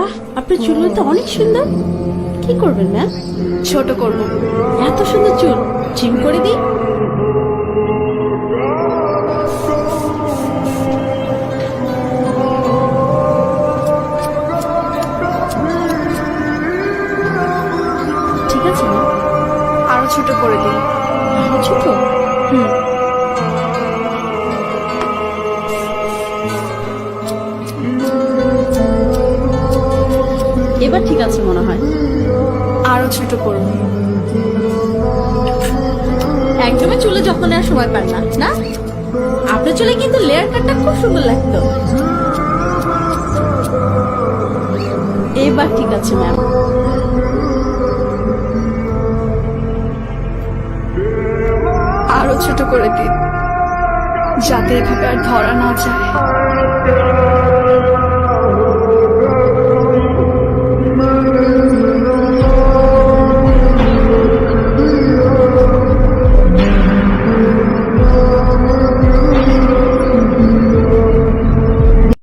বাহ, আপনার চুলগুলো তো অনেক সুন্দর। কি করবেন ম্যাম? ছোট করব। এত সুন্দর চুল ট্রিম করে দিই। ঠিক আছে ম্যাম। আরো ছোট করে দিই। আরো ছোট? হুম। এবার ঠিক আছে মনে হয়। আরো ছোট করব। একদমই চুলে যখন আর সময় পান না, না? আপনার চুলে কিন্তু লেয়ার কাটটা খুব সুন্দর লাগতো। এবার ঠিক আছে ম্যাম। আরো ছোট করে দিই, যাতে এভাবে আর ধরা না যায়।